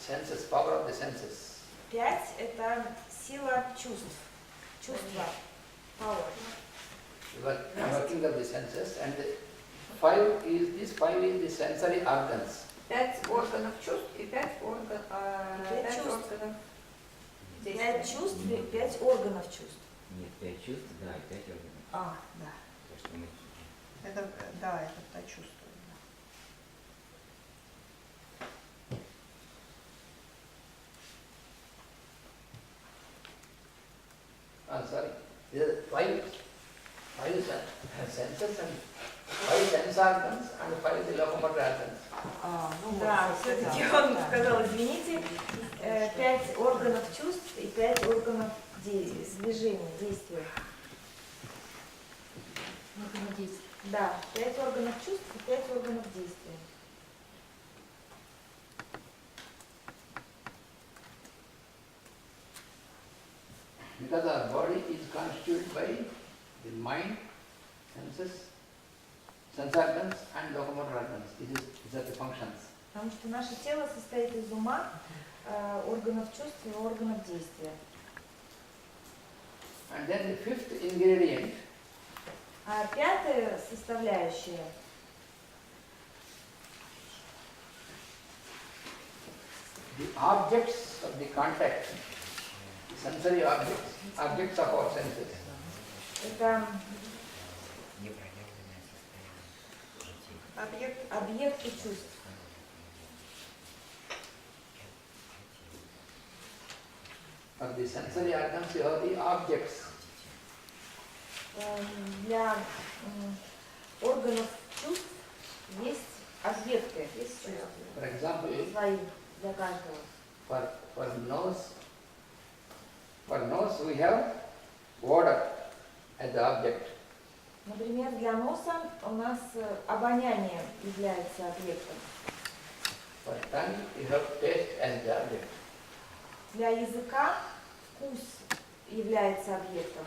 senses, power of the senses. 5 – это сила чувств, чувства, power. Working of the senses, and 5 is the sensory organs. 5 органов чувств и 5 органов действия. 5 чувств и 5 органов чувств. Нет, 5 чувств, да, и 5 органов. А, да. То, что мы... Это, да, это чувствую. Sorry, there are 5 senses and 5 sense organs and 5 the locomotor organs. Да, все-таки он сказал, извините, 5 органов чувств и 5 органов движения, действия. Да, 5 органов чувств и 5 органов действия. Because our body is constituted by the mind, senses, sense organs and locomotor organs. These are the functions. Потому что наше тело состоит из ума, органов чувств и органов действия. And then the 5th ingredient А 5-я составляющая the objects of the contact, sensory objects of our senses. это Непроявленное состояние. объекты чувств. Of the sensory organs, you have the objects. Для органов чувств есть объекты, есть чувства. For example, Свои для каждого. for nose we have odor as the object. Например, для носа у нас обоняние является объектом. For tongue you have taste as the object. Для языка вкус является объектом.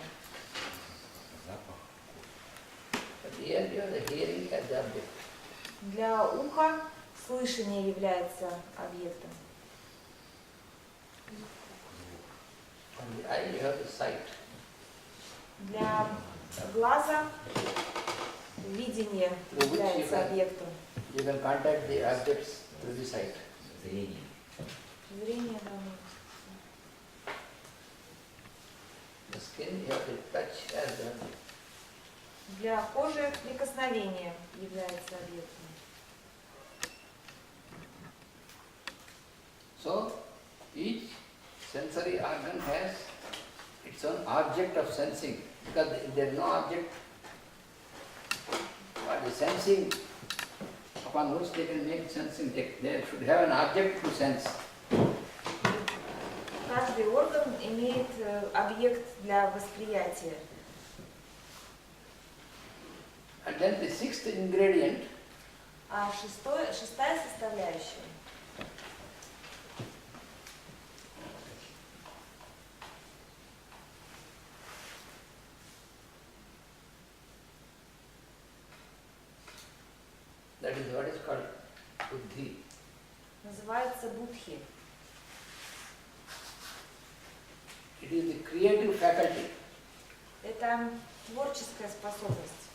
Запах. For the ear you have the hearing as the object. Для уха слышание является объектом. For the eye you have the sight. Для глаза видение является объектом. You can contact the objects through the sight. Зрение. Зрение, да. The skin you have the touch as the object. Для кожи прикосновение является объектом. So each sensory organ has its own object of sensing. Because if there is no object, what is sensing upon which they can make sensing, they should have an object to sense. Каждый орган имеет объект для восприятия. And then the 6th ingredient А шестая составляющая that is what is called buddhi. называется будхи. It is the creative faculty. Это творческая способность.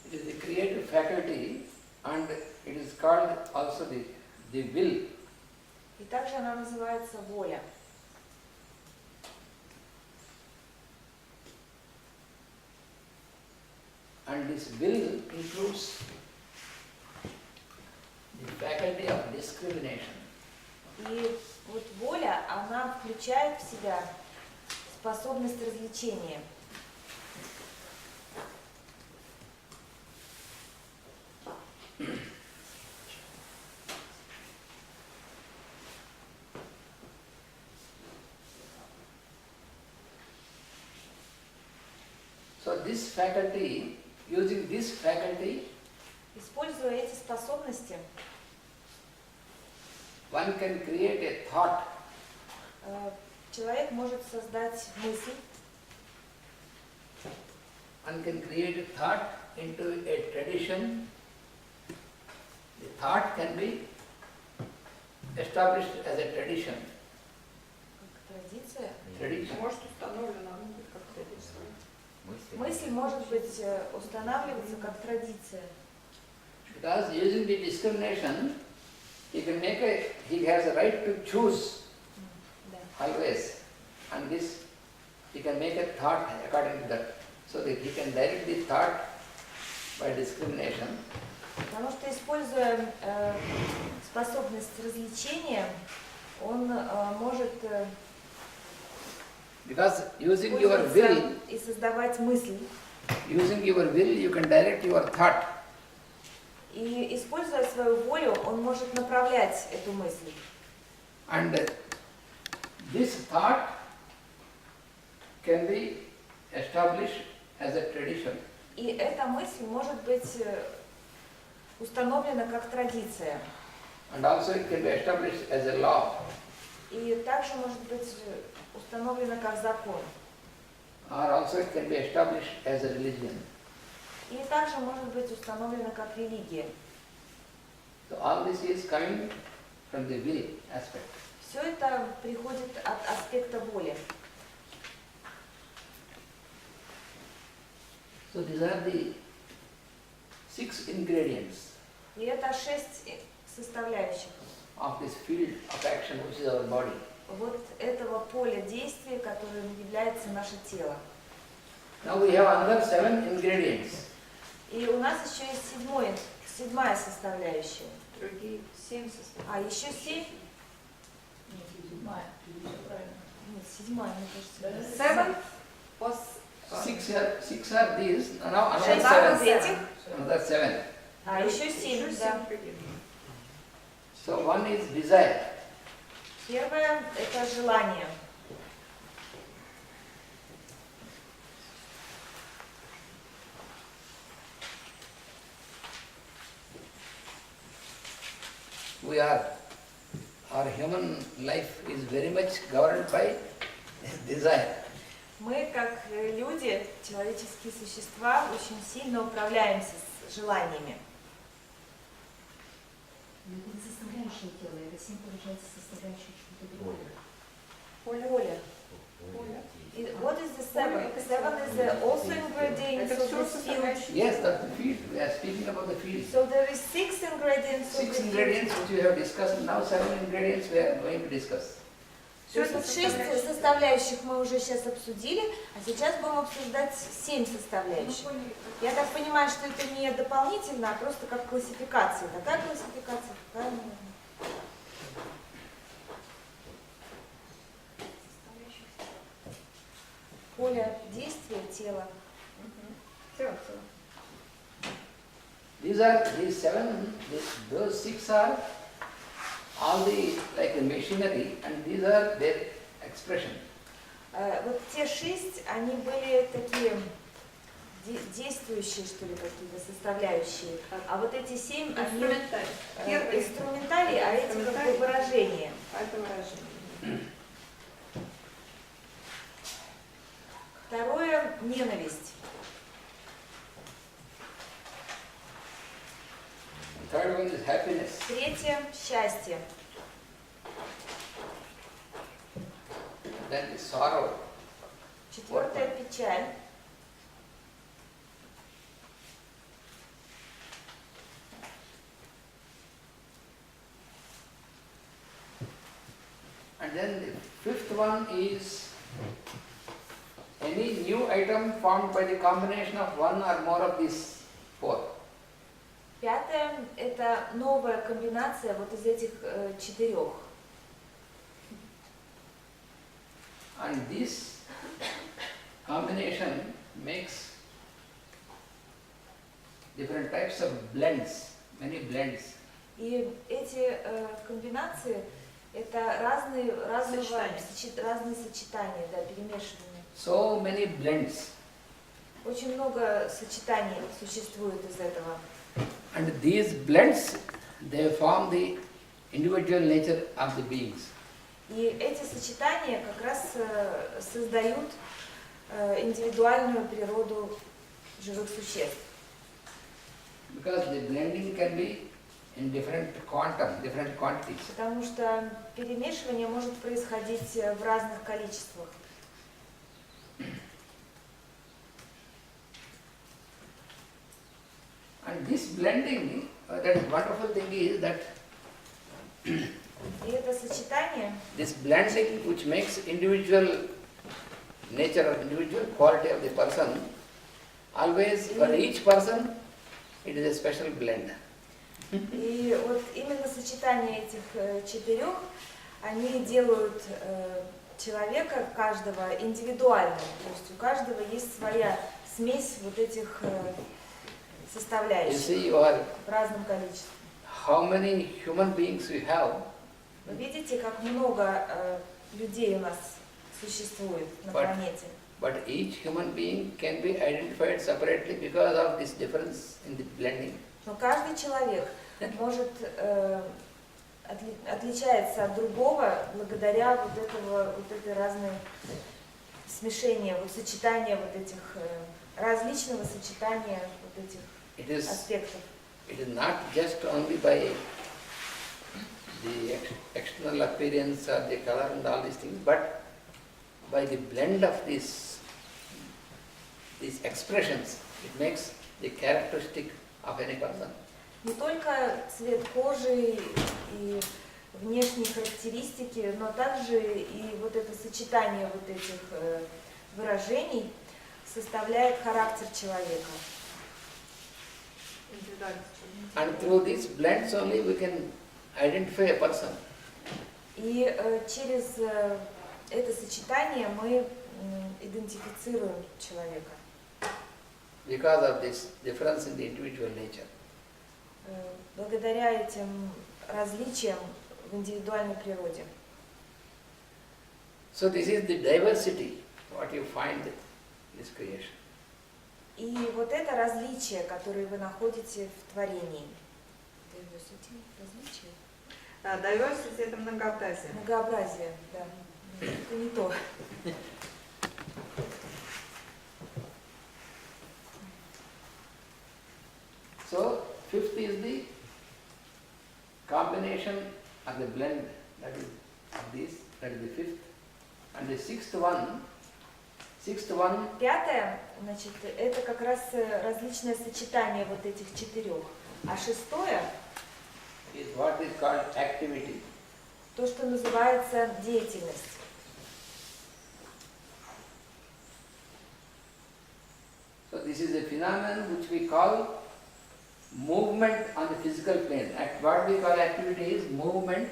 It is the creative faculty and it is called also the will. И также она называется воля. And this will includes the faculty of discrimination. И вот воля, она включает в себя способность развлечения. So this faculty, using this faculty, Используя эти способности, one can create a thought Человек может создать мысль, One can create a thought into a tradition. The thought can be established as a tradition. как традиция. Tradition. Может установлено, а может быть как традиция. Мысль может быть устанавливаться как традиция. Because using the discrimination, he has a right to choose Да. always. And this, he can make a thought according to that. So that he can direct the thought by discrimination. Потому что, используя способность развлечения, он может Because using your will, и создавать мысли. you can direct your thought. И, используя свою волю, он может направлять эту мысль. And this thought can be established as a tradition. И эта мысль может быть установлена как традиция. And also it can be established as a law. И также может быть установлена как закон. Or also it can be established as a religion. И также может быть установлена как религия. So all this is coming from the will aspect. Все это приходит от аспекта воли. So these are the 6 ingredients И это 6 составляющих of this field of action which is our body. вот этого поля действия, которым является наше тело. Now we have another 7 ingredients. И у нас еще есть седьмая составляющая. Другие 7 составляющих. А, еще 7? Нет, седьмая, мне кажется. 7 Six are these, now another 6 7. из этих, Another 7. а еще 7, да. So one is desire. Первое – это желание. Our human life is very much governed by desire. Мы, как люди, человеческие существа, очень сильно управляемся с желаниями. Это не составляющая тела, это 7 получается составляющая что-то другое. Воля. Воля. И what is the seven? Seven is also ingredients Это of все this field. составляющие. Yes, that's the field. We are speaking about the field. So there is 6 ingredients of 6 the ingredients which we have discussed. Now 7 ingredients we are going to discuss. field. 6 составляющих мы уже сейчас обсудили, а сейчас будем обсуждать 7 составляющих. Я так понимаю, что это не дополнительно, а просто как классификация. Такая классификация, такая, наверное. Поле действия тела. Все. These 7, those 6 are all the like the machinery, and these are their expression. Вот те 6, они были такие действующие, что ли, какие-то составляющие. А вот эти 7, они Инструментарий. Первый инструментарий, а эти как бы выражения. это выражение. Второе – ненависть. The third one is happiness. Третье – счастье. Then the sorrow. Четвертое – печаль. And then the 5th one is any new item formed by the combination of one or more of these 4. Пятое – это новая комбинация вот из этих 4. And this combination makes different types of blends, many blends. И эти комбинации – это разные сочетания, да, перемешивания. So many blends. Очень много сочетаний существует из этого. And these blends, they form the individual nature of the beings. И эти сочетания как раз создают индивидуальную природу живых существ. Because the blending can be in different quantum, different quantities. Потому что перемешивание может происходить в разных количествах. And this blending, that wonderful thing is that И это сочетание, this blending which makes individual nature or individual quality of the person, always for each person it is a special blend. и вот именно сочетание этих четырех, они делают человека каждого индивидуальным. То есть у каждого есть своя смесь вот этих You составляющих see, you are, в разном количестве. how many human beings we have, Вы видите, как много людей у нас существует на But- планете. but each human being can be identified separately because of this difference in the blending. Но каждый человек может отличается от другого благодаря вот этой разной смешения, вот сочетания вот этих различного сочетания вот этих It is аспектов. not just only by the external appearance or the color and all these things, but by the blend of these expressions, it makes the characteristic of any person. Не только цвет кожи и внешние характеристики, но также и вот это сочетание вот этих выражений составляет характер человека. Индивидуальность. And through these blends only we can identify a person. И через это сочетание мы идентифицируем человека. Because of this difference in the individual nature. Благодаря этим различиям в индивидуальной природе. So this is the diversity, what you find in this creation. И вот это различие, которое вы находите в творении. Различие? Diversity — это многообразие. Многообразие, да. Это не то. So fifth is the combination of the blend, that is of this, that is the fifth. And the sixth one, Пятое, значит, это как раз различное сочетание вот этих четырех. А шестое, is what is called activity. то, что называется деятельность. So this is a phenomenon which we call movement on the physical plane. What we call activity is movement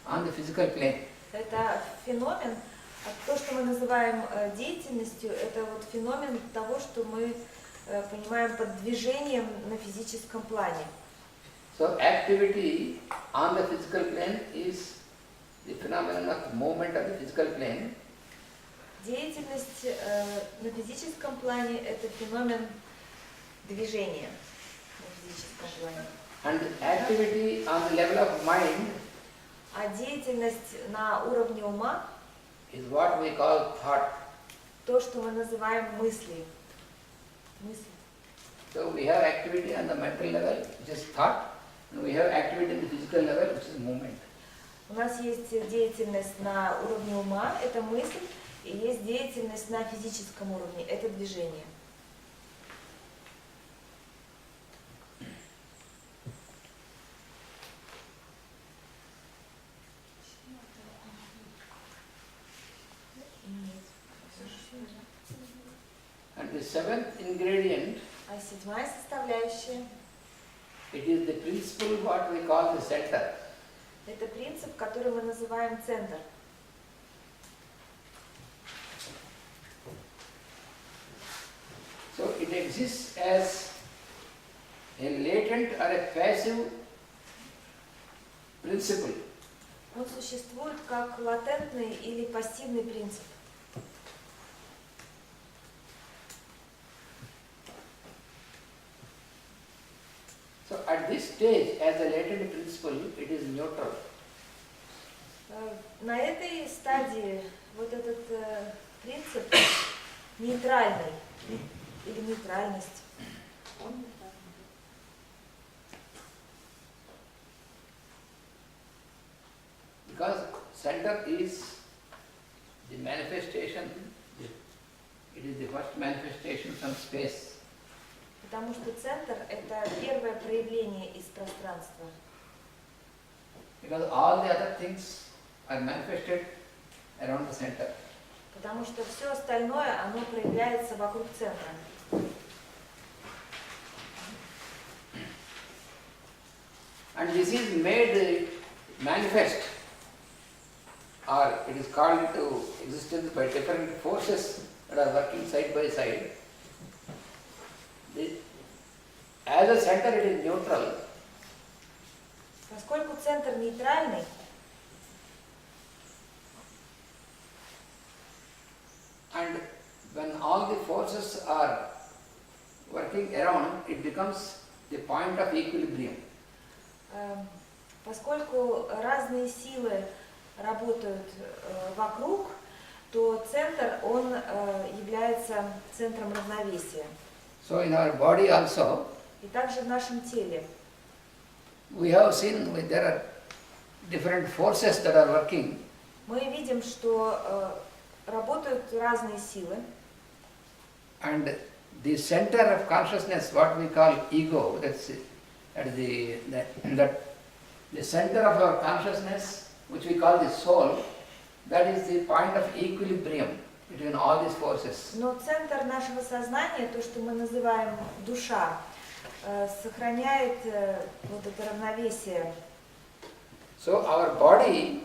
on the physical plane. Это феномен, то, что мы называем деятельностью, это вот феномен того, что мы понимаем под движением на физическом плане. So activity on the physical plane is the phenomenon of movement of the physical plane. Деятельность на физическом плане – это феномен движения на физическом плане. And activity on the level of mind А деятельность на уровне ума is what we call thought. – то, что мы называем мысли. Мысли. So we have activity on the mental level, which is thought, and we have activity on the physical level, which is movement. У нас есть деятельность на уровне ума – это мысль, и есть деятельность на физическом уровне – это движение. And the seventh ingredient, А седьмая составляющая it is the principle what we call the center. – это принцип, который мы называем центр. So it exists as a latent or a passive principle. Он существует как латентный или пассивный принцип. So at this stage, as a latent principle, it is neutral. на этой стадии вот этот принцип нейтральный или нейтральность. Он не так. Because center is the manifestation, it is the first manifestation from space. Потому что центр – это первое проявление из пространства. Because all the other things are manifested around the center. Потому что все остальное, оно проявляется вокруг центра. And this is made manifest, or it is called into existence by different forces that are working side by side. As a center it is neutral, Поскольку центр нейтральный, and when all the forces are working around, it becomes the point of equilibrium. поскольку разные силы работают вокруг, то центр, он является центром равновесия. So in our body also, И также в нашем теле. we have seen there are different forces that are working, Мы видим, что работают разные силы, and the center of consciousness, what we call ego, the center of our consciousness, which we call the soul, that is the point of equilibrium between all these forces. но центр нашего сознания, то, что мы называем душа, сохраняет вот это равновесие. So our body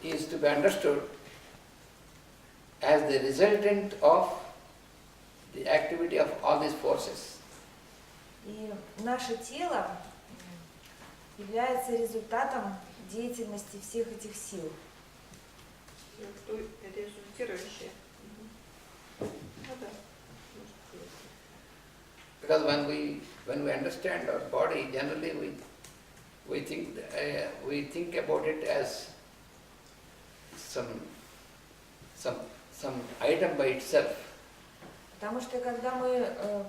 is to be understood as the resultant of the activity of all these forces. И наше тело является результатом деятельности всех этих сил. Это результирующее. Ну да. Because when we understand our body, generally we think about it as some item by itself. Потому что когда мы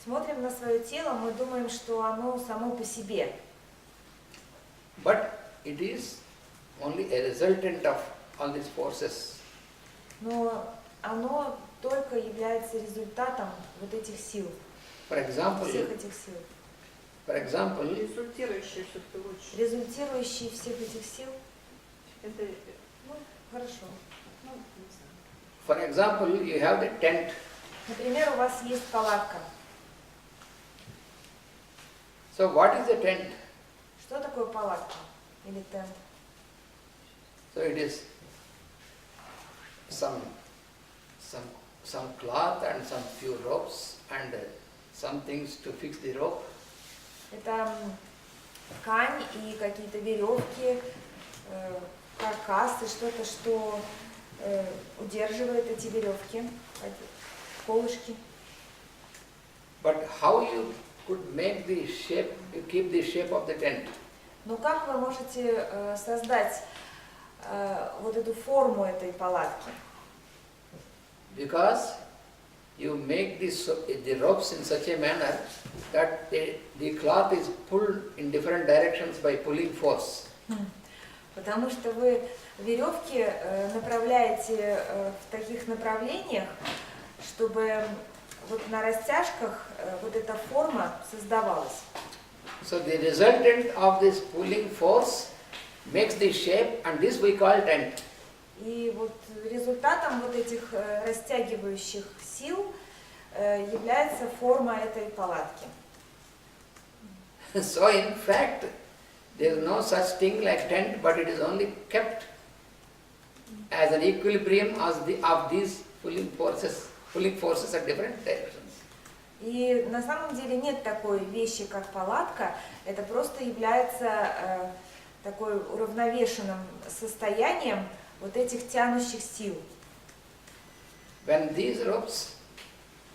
смотрим на свое тело, мы думаем, что оно само по себе. But it is only a resultant of all these forces. Но оно только является результатом вот этих сил, For example, всех этих сил. Результирующее все-таки лучше. Результирующие всех этих сил, Это, ну, хорошо. ну, не знаю. for example, you have the tent. Например, у вас есть палатка. So what is the tent? Что такое палатка или тент? So it is some cloth and some few ropes and some things to fix the rope. Это ткань и какие-то веревки, каркасы, что-то, что удерживает эти веревки, колышки. But how you could make the shape, you keep the shape of the tent? Но как вы можете создать вот эту форму этой палатки? Because you make the ropes in such a manner that the cloth is pulled in different directions by pulling force. Потому что вы веревки направляете в таких направлениях, чтобы вот на растяжках вот эта форма создавалась. So the resultant of this pulling force makes the shape, and this we call tent. И вот результатом вот этих растягивающих сил является форма этой палатки. So in fact, there is no such thing like tent, but it is only kept as an equilibrium of these pulling forces at different directions. И на самом деле нет такой вещи, как палатка, это просто является такой уравновешенным состоянием вот этих тянущих сил. When these ropes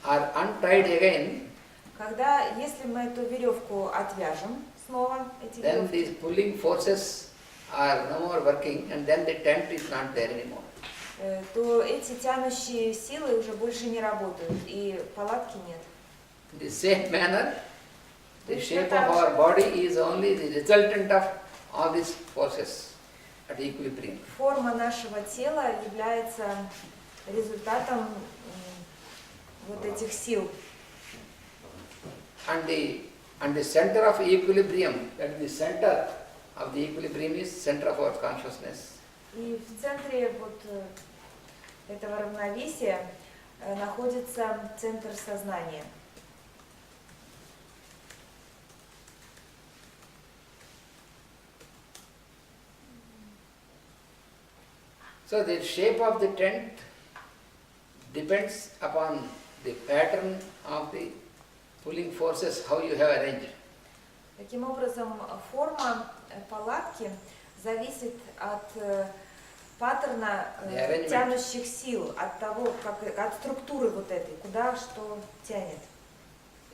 are untied again, Если мы эту веревку отвяжем снова, эти then веревки, these pulling forces are no more working, and then the tent is not there anymore. То эти тянущие силы уже больше не работают, и палатки нет. In the same manner, the Точно shape так of же. our body is only the resultant of all these forces at equilibrium. Форма нашего тела является результатом вот этих сил. And the center of equilibrium, that is the center of the equilibrium is center of our consciousness. И в центре вот этого равновесия находится центр сознания. So the shape of the tent depends upon the pattern of the pulling forces, how you have arranged. Таким образом, форма палатки зависит от паттерна The arrangement. тянущих сил, от того, от структуры вот этой, куда что тянет.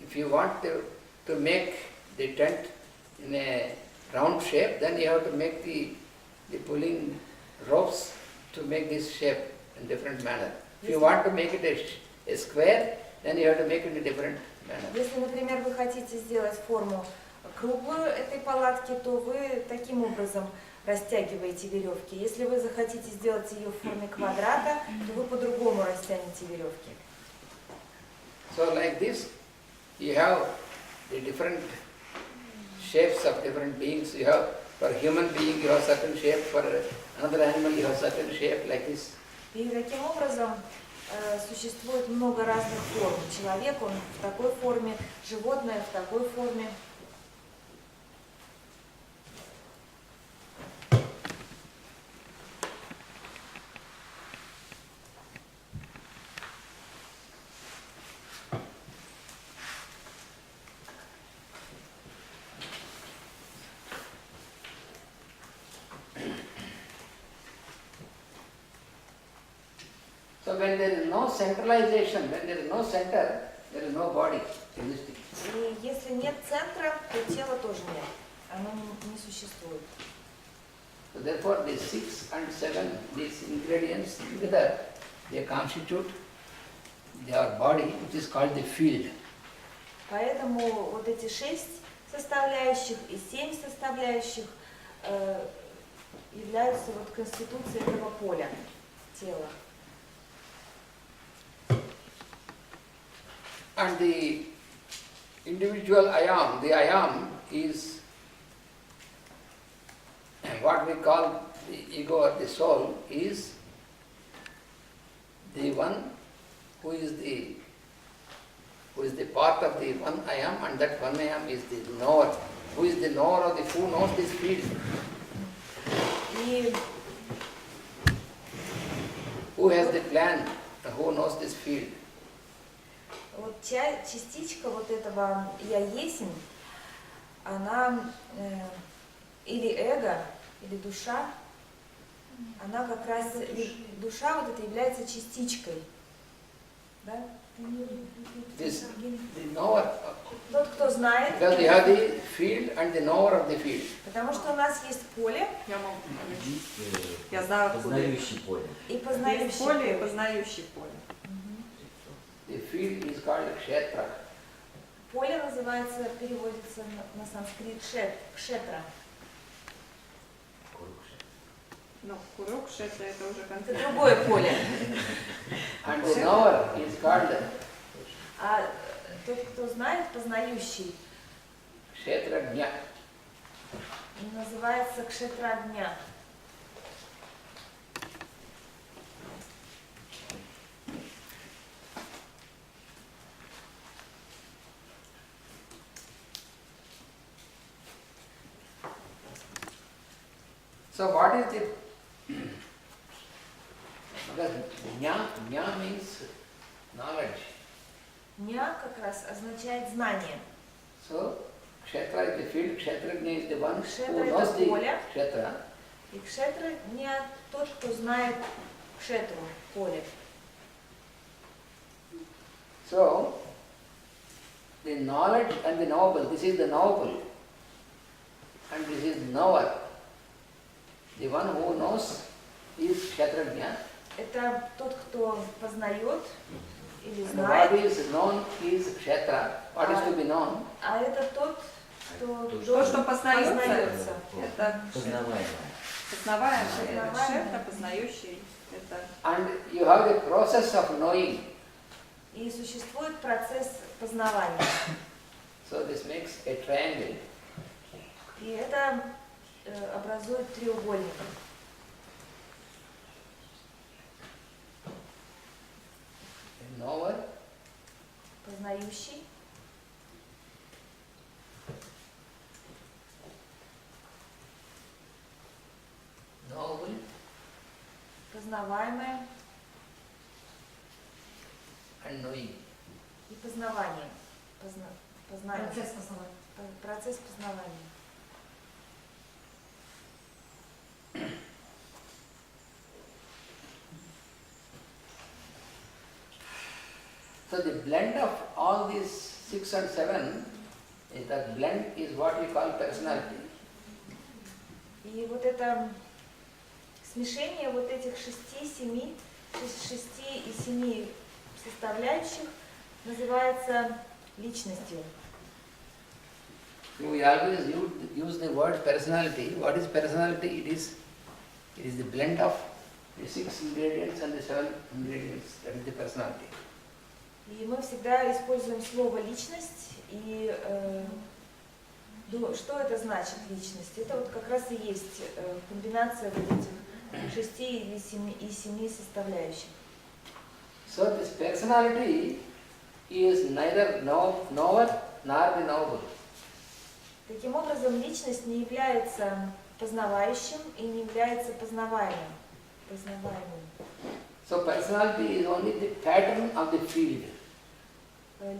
If you want to make the tent in a round shape, then you have to make the pulling ropes to make this shape in different manner. If you want to make it a square, then you have to make it in a different manner. Если, например, вы хотите сделать форму круглую этой палатки, то вы таким образом растягиваете веревки. Если вы захотите сделать ее в форме квадрата, то вы по-другому растянете веревки. So like this, you have the different shapes of different beings. You have, for human being, you have certain shape, for another animal, you have certain shape, like this. И таким образом существует много разных форм. Человек, он в такой форме, животное в такой форме. So when there is no centralization, when there is no center, there is no body existing. И если нет центра, то тела тоже нет. Оно не существует. So therefore, these 6 and 7, these ingredients together, they constitute our body, which is called the field. Поэтому вот эти 6 составляющих и 7 составляющих являются вот конституцией этого поля тела. And the individual ayam, the ayam is what we call the ego or the soul, is the one who is the part of the one ayam, and that one ayam is the knower. Who is the knower or who knows this field? И Who has the plan? Who knows this field? вот частичка вот этого «я есмь», она или эго, или душа, она как раз, душа вот это является частичкой. Да? This the knower. Тот, кто знает, Because you have the field and the knower of the field. потому что у нас есть поле Я могу. Есть Я знаю, откуда. познающий поле. и Есть познающее поле и поле. познающий поле. The field is called kshetra. Поле называется, переводится на санскрит кшетра. Ну, курок, шетра, это уже Это конкретно. другое поле. And the knower is called А тот, кто знает, познающий, kshetrajna. называется кшетрагня. So what is the, because jna means knowledge. Ня как раз означает знание. So kshetra is the field, kshetrajna is the one Kshetra who это knows the поле. kshetra. И кшетра не тот, кто знает кшетру, поле. So the knowledge and the knowable, this is the knowable and this is knower. The one who knows is Kshatrajna. Это тот, кто познает или And знает, what is known is Kshetra. What is to be known? а это тот, кто То, То, что познается, познается. это Познаваемое. познаваемое, это Познаваемое. шефта, познающий, это And you have the process of knowing. И существует процесс познавания. So this makes a triangle. И это образует треугольник. A knower, Познающий, knowable, познаваемое and knowing. и познавание. Познание. Процесс познавания. Процесс познавания. So the blend of all these 6 and 7, that blend is what we call personality. И вот это смешение вот этих 6 и 7 составляющих называется личностью. We always use the word personality. What is personality? It is the blend of the 6 ingredients and the 7 ingredients. That is the personality. И мы всегда используем слово личность. И что это значит личность? Это вот как раз и есть комбинация вот этих 6 или 7 составляющих. So this personality is neither knower nor the knowable. Таким образом, личность не является познавающим и не является познаваемым. So personality is only the pattern of the field.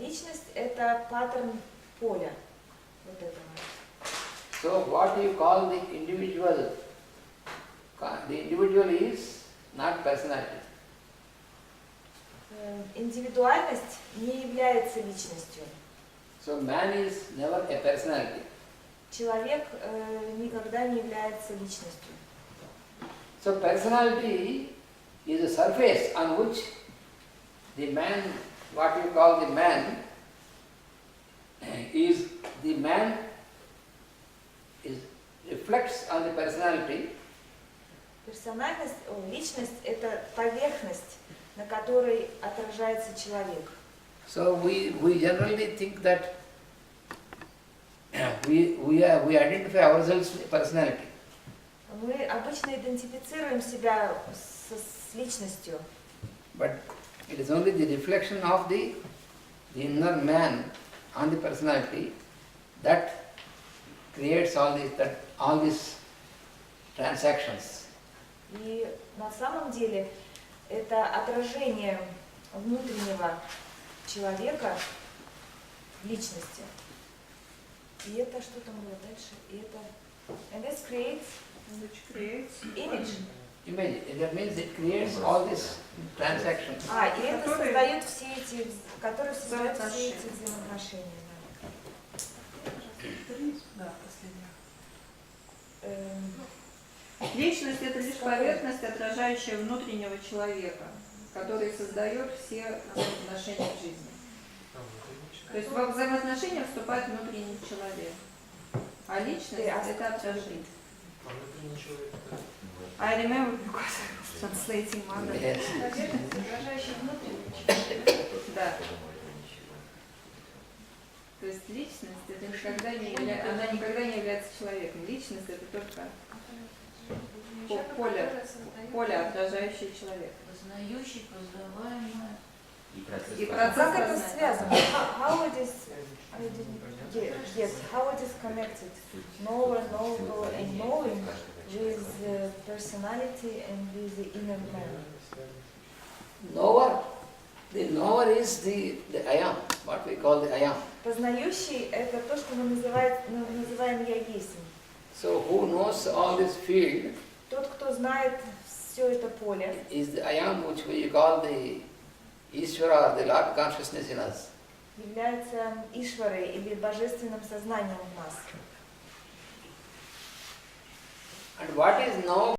Личность – это паттерн поля. Вот этого. So what you call the individual is not personality. Индивидуальность не является личностью. So man is never a personality. Человек никогда не является личностью. So personality is a surface on which the man, what you call the man, is reflects on the personality. Личность – это поверхность, на которой отражается человек. So we generally think that we identify ourselves with personality. Мы обычно идентифицируем себя с личностью, But it is only the reflection of the inner man on the personality that creates all these transactions. и на самом деле это отражение внутреннего человека в личности. И это что там было дальше? И это and this creates which creates image. Image, that means it creates all these transactions. И это создает все эти, которые создают все эти взаимоотношения. Да, последняя. Да. Личность – это лишь поверхность, отражающая внутреннего человека, который создает все взаимоотношения в жизни. То есть во взаимоотношения вступает внутренний человек, а личность – это отражение. I remember because I was translating mother. Yes. Поверхность, отражающая внутреннего человека. Да. То есть личность это никогда она никогда не является человеком. Личность это только поле, отражающее человека. Познающий, познаваемый. И И процесс. Как это процесс связано? How it is? Yes, how it is connected? Knower, knowable, and knowing with personality and with the inner man. Knower, the knower is the I am, what we call the I am. Познающий – это то, что мы называем «я есть». So who knows all this field Тот, кто знает все это поле, is the I am, which we call the Ishvara or the Lord consciousness in us. является Ишварой или божественным сознанием в нас. And what is known